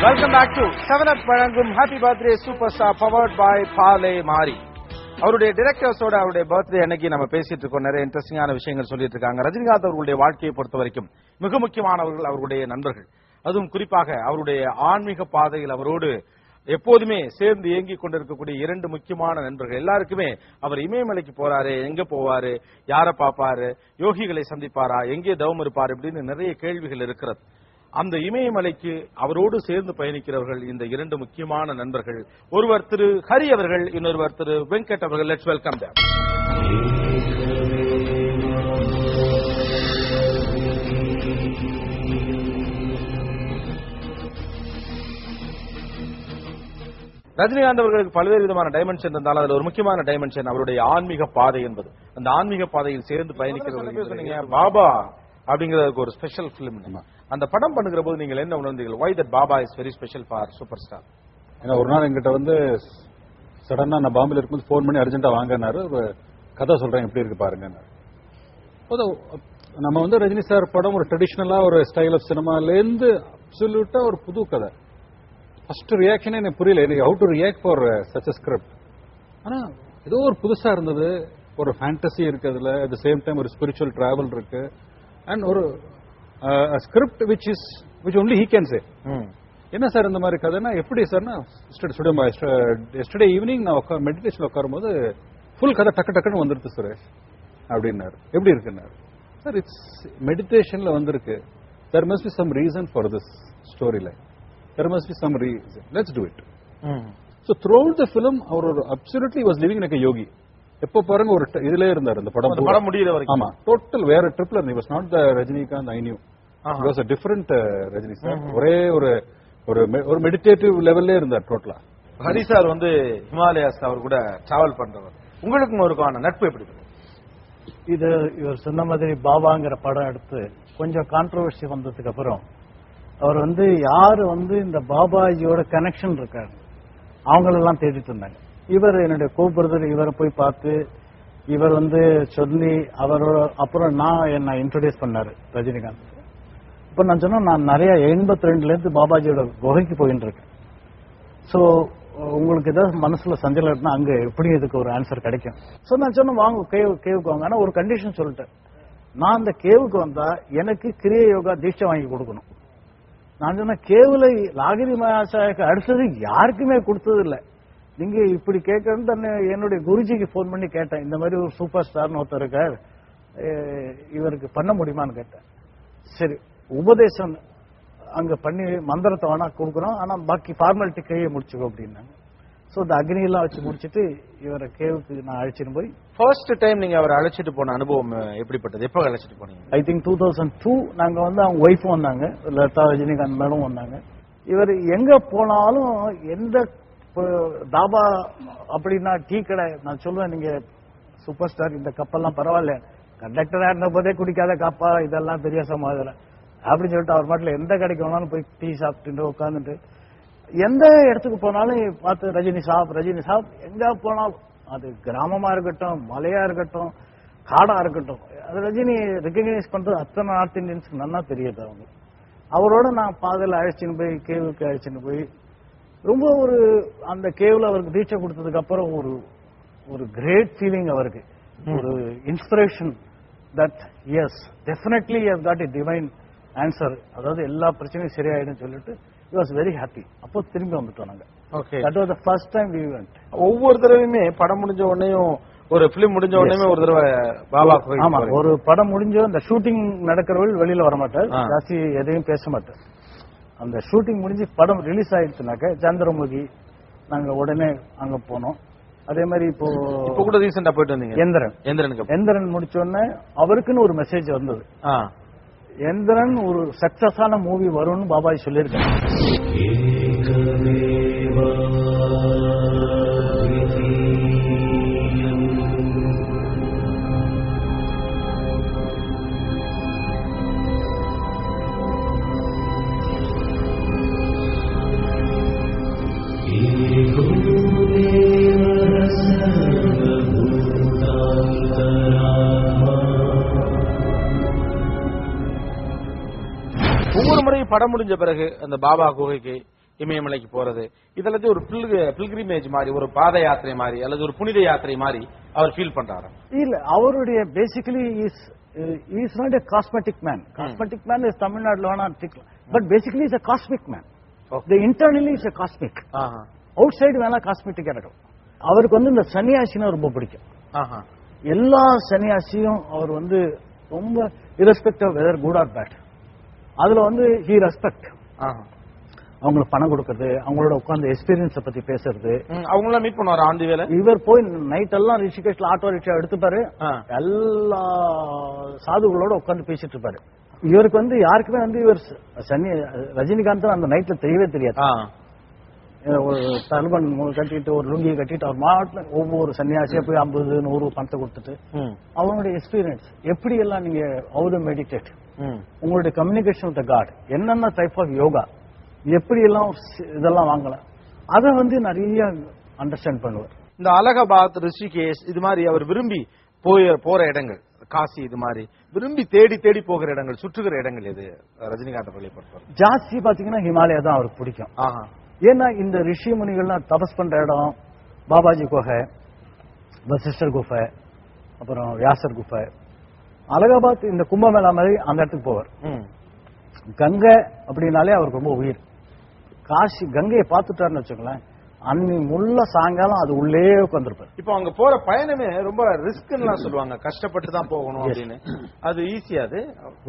Welcome back to 7up வழங்கும் Happy Birthday Superstar powered by Pale Mari. அவருடைய டைரக்டர்ஸோட அவருடைய birthday அன்னைக்கு நம்ம பேசிட்டு இருக்கோம். நிறைய இன்ட்ரெஸ்டிங்கான விஷயங்கள் சொல்லிட்டு இருக்காங்க. ரஜினிகாந்த் அவர்களுடைய வாழ்க்கையை பொறுத்த வரைக்கும் மிக முக்கியமானவர்கள் அவருடைய நண்பர்கள். அதுவும் குறிப்பாக அவருடைய ஆன்மீக பாதையில் அவரோடு எப்போதுமே சேர்ந்து இயங்கிக் கொண்டிருக்கக்கூடிய இரண்டு முக்கியமான நண்பர்கள். எல்லாருக்குமே அவர் இமயமலைக்கு போறாரு, எங்க போவாரு, யாரை பாப்பாரு, யோகிகளை சந்திப்பாரா, எங்கே தவம் இருப்பாரு அப்படின்னு நிறைய கேள்விகள் இருக்கிறது. அந்த இமயமலைக்கு அவரோடு சேர்ந்து பயணிக்கிறவர்கள் இந்த இரண்டு முக்கியமான நண்பர்கள். ஒருவர் திரு ஹரி அவர்கள், இன்னொருவர் திரு வெங்கட் அவர்கள். Let's welcome them. ரஜினிகாந்த் அவர்களுக்கு பல்வேறு விதமான டைமென்ஷன் இருந்தாலும் அதுல ஒரு முக்கியமான டைமென்ஷன் அவருடைய ஆன்மீக பாதை என்பது. அந்த ஆன்மீக பாதையில் சேர்ந்து பயணிக்கிறவர்கள். பாபா அப்படிங்கிறதுக்கு ஒரு ஸ்பெஷல் பிலிம். அந்த படம் பண்ணுகிற போது நீங்கள் என்ன உணர்ந்தீர்கள்? Why that Baba is very special for superstar? ஏன்னா ஒரு நாள் எங்கிட்ட வந்து சடனா நான் பாம்பேல இருக்கும்போது போன் பண்ணி அர்ஜென்ட்டா வாங்கினாரு. ஒரு கதை சொல்றேன், எப்படி இருக்கு பாருங்க. நம்ம வந்து ரஜினி சார் படம் ஒரு ட்ரெடிஷனலா ஒரு ஸ்டைல் ஆஃப் சினிமாலேருந்து அப்சல்யூட்டா ஒரு புது கதை. ஃபர்ஸ்ட் ரியாக்ஷனே எனக்கு புரியல, எனக்கு how to react for such a script. ஆனா ஏதோ ஒரு புதுசா இருந்தது, ஒரு ஃபேண்டசி இருக்கு அதுல, அட் த சேம் டைம் ஒரு ஸ்பிரிச்சுவல் டிராவல் இருக்கு, அண்ட் ஒரு script which only he can say. என்ன சார் இந்த மாதிரி கதைனா எப்படி சார்னா, எஸ்டர்டே ஈவினிங் நான் மெடிடேஷன் உட்காரும்போது ஃபுல் கதை டக்கு டக்குன்னு வந்துருக்கு சுரேஷ் அப்படின்னாரு. எப்படி இருக்குன்னாரு. சார் இட்ஸ் மெடிடேஷன்ல வந்திருக்கு. there must be some reason for this storyline. there must be some reason. let's do it. so throughout the film our absolutely was living like a yogi. எப்ப பாருங்க ஒரு இதுல இருந்தார் அந்த படம் முடியற வரைக்கும். ஆமா, டோட்டல் வேற ட்ரிப்ல இருந்து. Was not the Rajinikanth I knew. It was a different Rajini sir. ஒரே ஒரு மெடிடேட்டிவ் லெவல்ல இருந்தார் டோட்டலா. ஹரி சார் வந்து ஹிமாலயாஸ் அவர் கூட டிராவல் பண்றவர். உங்களுக்கும் ஒருக்கான நட்பு எப்படி? இது இவர் சொன்ன மாதிரி பாபாங்கிற படம் எடுத்து கொஞ்சம் கான்ட்ரோவர்சி வந்ததுக்கு அப்புறம் அவர் வந்து யாரு வந்து இந்த பாபாஜியோட கனெக்ஷன் இருக்காரு அவங்களெல்லாம் தேடிட்டு இருந்தாங்க. இவர் என்னுடைய கோபுரத்தில் இவரை போய் பார்த்து இவர் வந்து சொல்லி அவரோட அப்புறம் என்ன இன்ட்ரோடியூஸ் பண்ணாரு ரஜினிகாந்த். இப்ப நான் சொன்னா நான் நிறைய 82ல இருந்து பாபாஜியோட குகைக்கு போயிட்டு இருக்கேன். சோ உங்களுக்கு ஏதாவது மனசுல சஞ்சலம் இருக்குன்னா அங்க எப்படி இதுக்கு ஒரு ஆன்சர் கிடைக்கும். சோ நான் சொன்ன வாங்க கேவுக்கு வாங்க. ஆனா ஒரு கண்டிஷன் சொல்லிட்டேன், நான் அந்த கேவுக்கு வந்தா எனக்கு கிரிய யோகா தீட்சை வாங்கி கொடுக்கணும். நான் சொன்ன கேவுல லாகிரி மகாசாயக்கு அடுத்தது யாருக்குமே கொடுத்தது இல்லை. நீங்க இப்படி கேட்கறது என்னுடைய குருஜிக்கு போன் பண்ணி கேட்டேன், இந்த மாதிரி ஒரு சூப்பர் ஸ்டார்னு ஒருத்தர் இருக்கார், இவருக்கு பண்ண முடியுமான்னு கேட்டேன். சரி உபதேசம் அங்க பண்ணி மந்திரத்தை வேணா கொடுக்குறோம், ஆனா பாக்கி ஃபார்மாலிட்டி கையை முடிச்சுக்கோ அப்படின்னாங்க. சோ இந்த அக்னியெல்லாம் வச்சு முடிச்சுட்டு இவரை கேவுக்கு நான் அழைச்சிட்டு போய் ஃபர்ஸ்ட் டைம் நீங்க அவரை அழைச்சிட்டு போன அனுபவம் எப்படிப்பட்டது? எப்ப அழைச்சிட்டு போனீங்க? ஐ திங்க் 2002 நாங்க வந்து அவங்க ஒய்ஃபும் வந்தாங்க, லதா ரஜினிகாந்த் மேடம் வந்தாங்க. இவர் எங்க போனாலும் எந்த தாபா அப்படின்னா டீ கடை, நான் சொல்லுவேன் நீங்க சூப்பர் ஸ்டார் இந்த கப்பெல்லாம் பரவாயில்ல, கண்டக்டரா இருந்த போதே குடிக்காத கப்பா இதெல்லாம் பெரிய சமாதில அப்படின்னு சொல்லிட்டு அவர் மாட்டில் எந்த கடைக்கு வேணாலும் போய் டீ சாப்பிட்டு உட்காந்துட்டு எந்த இடத்துக்கு போனாலும் பார்த்து ரஜினி சாப் எங்க போனாலும், அது கிராமமா இருக்கட்டும், மலையா இருக்கட்டும், காடா இருக்கட்டும், அது ரஜினி ரெகக்னைஸ் பண்றது அத்தனை நார்த் இந்தியன்ஸ்க்கு நல்லா தெரியுது. அவரோட நான் பாதையில் அழைச்சின்னு போய் கேவுக்கு அழைச்சின்னு போய் ரொம்ப ஒரு அந்த கேவ்ல அவருக்கு தீட்சை கொடுத்ததுக்கு அப்புறம் ஒரு கிரேட் ஃபீலிங், அவருக்கு ஒரு inspiration that yes definitely has got a divine answer, அதாவது எல்லா பிரச்சனையும் சரியாயிடும் சொல்லிட்டு he was very happy. அப்போ திரும்பி வந்துட்டோம் நாங்க. Okay, that was the first time we went. ஒவ்வொரு தடவையுமே படம் முடிஞ்ச உடனேயும் ஒரு பிலிம் முடிஞ்ச உடனே ஒரு தடவை பாபா கோயில். ஆமா, ஒரு படம் முடிஞ்ச அந்த ஷூட்டிங் நடக்கிறவர்கள் வெளியில வர மாட்டார், ஜாஸ்தி எதையும் பேச மாட்டார். அந்த ஷூட்டிங் முடிஞ்சு படம் ரிலீஸ் ஆயிடுச்சுனாக்க சந்திரமுகி நாங்க உடனே அங்க போனோம். அதே மாதிரி இப்போ கூட ரீசெண்டா போயிட்டு வந்தீங்க எந்திரன் முடிச்ச உடனே அவருக்குன்னு ஒரு மெசேஜ் வந்தது, எந்திரன் ஒரு சக்சஸான மூவி வரும்னு பாபாஜி சொல்லியிருக்காங்க. ஒவ்வொரு முறையும் படம் முடிஞ்ச பிறகு அந்த பாபா குகைக்கு இமயமலைக்கு போறது இதெல்லாம் ஒரு பில்கிரிமேஜ் மாதிரி, ஒரு பாத யாத்திரை மாதிரி அல்லது ஒரு புனித யாத்திரை மாதிரி அவர் ஃபீல் பண்றாரு. இல்ல, அவருடைய basically is not a cosmetic man. Cosmetic man is தமிழ்நாடுல வேணா but basically is a cosmic man. Internally is a cosmic. Outside வேணா காஸ்மெட்டிக்கா இருக்கும். அவருக்கு வந்து இந்த சன்னியாசினா ரொம்ப பிடிக்கும். எல்லா சன்னியாசியும் அவர் வந்து ரொம்ப irrespective whether good or bad, அதுல வந்து ஹி ரெஸ்பெக்ட். அவங்களுக்கு பணம் கொடுக்கறது, அவங்களோட உட்கார்ந்து எக்ஸ்பீரியன்ஸ பத்தி பேசுறது, அவங்கள மீட் பண்ணுவாரு ஆண்டி வேலை. இவர் போய் நைட் எல்லாம் ரிஷிகேஷ்ல ஆட்டோ ரிக்ஷா எடுத்துப்பாரு, எல்லா சாதுகளோட உட்கார்ந்து பேசிட்டு இருப்பாரு. இவருக்கு வந்து யாருக்குமே வந்து இவர் ரஜினிகாந்த் அந்த நைட்ல தெரியவே தெரியாது. ஒரு தர்பன் கட்டிட்டு ஒரு லுங்கி கட்டிட்டு அவர் மாட்டுல ஒவ்வொரு சன்னியாசியா போய் 50, 100 பணத்தை கொடுத்துட்டு அவனுடைய எக்ஸ்பீரியன்ஸ் எப்படி எல்லாம் நீங்க ஹவு மெடிடேட், உங்களுடைய கம்யூனிகேஷன் வித் காட், என்னென்ன டைப் ஆஃப் யோகா, எப்படி எல்லாம் இதெல்லாம் வாங்கலாம், அதை வந்து நிறைய அண்டர்ஸ்டாண்ட் பண்ணுவார். இந்த அலகாபாத், ரிஷிகேஷ் இது மாதிரி அவர் விரும்பி போற இடங்கள், காசி இது மாதிரி விரும்பி தேடி தேடி போகிற இடங்கள், சுற்றுகிற இடங்கள் எது ரஜினிகாந்த் அவர்களை பொறுத்தவரை? ஜாஸ்தி பாத்தீங்கன்னா ஹிமாலயா தான் அவருக்கு பிடிக்கும். ஏன்னா இந்த ரிஷி முனிகள்லாம் தபஸ் பண்ற இடம், பாபாஜி குகை, வசிஷ்டர் குஃபை, அப்புறம் வியாசர் குஃபை, அலகாபாத் இந்த கும்பமேளா மாதிரி அந்த இடத்துக்கு போவார். கங்கை அப்படின்னாலே அவருக்கு ரொம்ப உயிர். காசி கங்கையை பார்த்துட்டாருன்னு வச்சுக்கோங்களேன், அன்னி முள்ள சாயங்காலம் அது உள்ளே உட்காந்துருப்பாரு. இப்போ அங்க போற பயணமே ரொம்ப ரிஸ்க்னு சொல்லுவாங்க, கஷ்டப்பட்டு தான் போகணும் அப்படின்னு. அது ஈஸியா? அது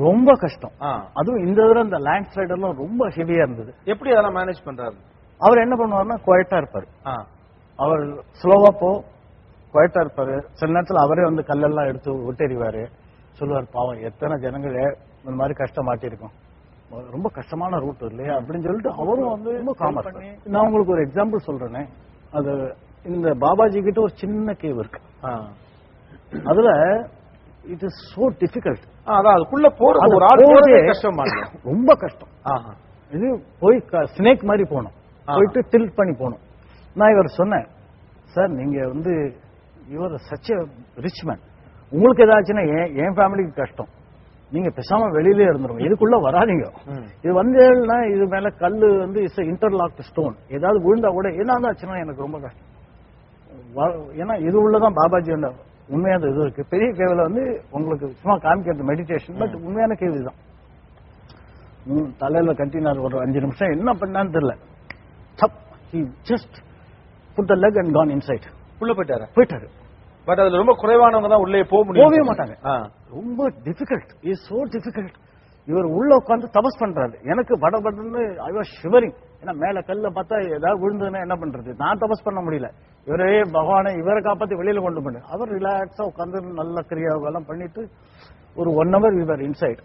ரொம்ப கஷ்டம். அதுவும் இந்த தடவை இந்த லேண்ட் ஸ்லைட் எல்லாம் ரொம்ப ஹெவியா இருந்தது. எப்படி அதெல்லாம் மேனேஜ் பண்றாரு? அவர் என்ன பண்ணுவாருன்னா குவைட்டா இருப்பாரு. அவர் ஸ்லோவா குவைட்டா இருப்பாரு. சில நேரத்தில் அவரே வந்து கல்லெல்லாம் எடுத்து ஒட்டெறிவாரு. சொல்லுவார், பாவம் எத்தனை ஜனங்கள் இந்த மாதிரி கஷ்டமாட்டிருக்கும், ரொம்ப கஷ்டமான ரூட் இல்லையா அப்படின்னு சொல்லிட்டு அவரும் வந்து ரொம்ப காமர். நான் உங்களுக்கு ஒரு எக்ஸாம்பிள் சொல்றேனே, அது இந்த பாபாஜி கிட்ட ஒரு சின்ன கேவ் இருக்கு. அதுல இட் இஸ் சோ டிஃபிகல்ட். அதான் அதுக்குள்ள போறது ஒரு ஆளே கஷ்டம், ரொம்ப கஷ்டம். இது போய் ஸ்னேக் மாதிரி போகணும், போயிட்டு டில்ட் பண்ணி போகணும். நான் இவர் சொன்னேன், சார் நீங்க வந்து இவர் சச் எ ரிச் மேன், உங்களுக்கு ஏதாச்சுன்னா என் ஃபேமிலிக்கு கஷ்டம், நீங்க பேசாம வெளியிலே இருந்துருங்க, இதுக்குள்ள வராதீங்க. இது வந்தேன்னா இது மேல கல்லு வந்து இட்ஸ் இன்டர்லாக்ட் ஸ்டோன், ஏதாவது விழுந்தா கூட ஏதாச்சுன்னா எனக்கு ரொம்ப கஷ்டம். ஏன்னா இது உள்ளதான் பாபாஜி உண்மையான இது இருக்கு. பெரிய கேவில வந்து உங்களுக்கு சும்மா காமிக்கிறது மெடிடேஷன், பட் உண்மையான கேள்வி தான். தலையில கட்டினார் ஒரு 5 நிமிஷம், என்ன பண்ணான்னு தெரியல. He just put the leg and gone inside. உள்ள போயிட்டாரு. பட் அதுல ரொம்ப குறைவானவங்க தான் உள்ளே போகவே மாட்டாங்க. ரொம்ப டிஃபிகல்ட், இஸ் சோ டிஃபிகல்ட். இவர் உள்ள உட்கார்ந்து தபஸ் பண்றாரு. எனக்கு படபடன்னு ஐ வாஸ் ஷிவரிங். ஏன்னா மேல கல்ல பார்த்தா ஏதாவது விழுந்ததுன்னா என்ன பண்றது, நான் தபஸ் பண்ண முடியல. இவரே பகவானை இவரை காப்பாத்தி வெளியில கொண்டு போன அவர் ரிலாக்ஸா உட்கார்ந்து நல்ல கிரியாவெல்லாம் பண்ணிட்டு ஒரு 1 hour we were inside.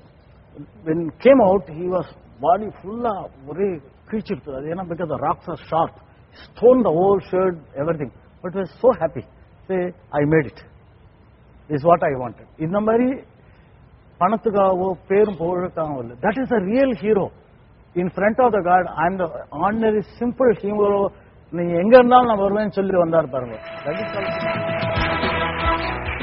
When came out, he was body full ஒரே கிழிச்சிருச்சு. அது ஏன்னா because the rocks are sharp, stone the whole shirt, everything, but was so happy. Say I made it, this is what I wanted. இந்த மாதிரி பணத்துக்காகவோ பேரும் புகழுக்காகவோ இல்லை. That is a real hero. In front of the God, I am the ordinary simple hero. நீங்க எங்க இருந்தாலும் நான் வருவேன்னு சொல்லி வந்தார் பாருங்க.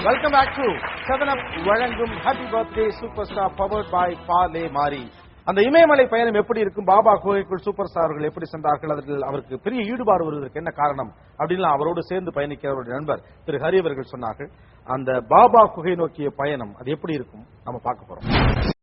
வெல்கம் பேக் டு 7up வழங்கும் happy birthday super star powered by பாலே மாரி. அந்த இமயமலை பயணம் எப்படி இருக்கும், பாபா குகைக்குள் சூப்பர் ஸ்டார்கள் எப்படி சென்றார்கள், அதில் அவருக்கு பெரிய ஈடுபாடு வருவதற்கு என்ன காரணம் அப்படின்னு அவரோடு சேர்ந்து பயணிக்கிற அவருடைய நண்பர் திரு ஹரி அவர்கள் சொன்னார்கள். அந்த பாபா குகை நோக்கிய பயணம் அது எப்படி இருக்கும் நம்ம பார்க்க போறோம்.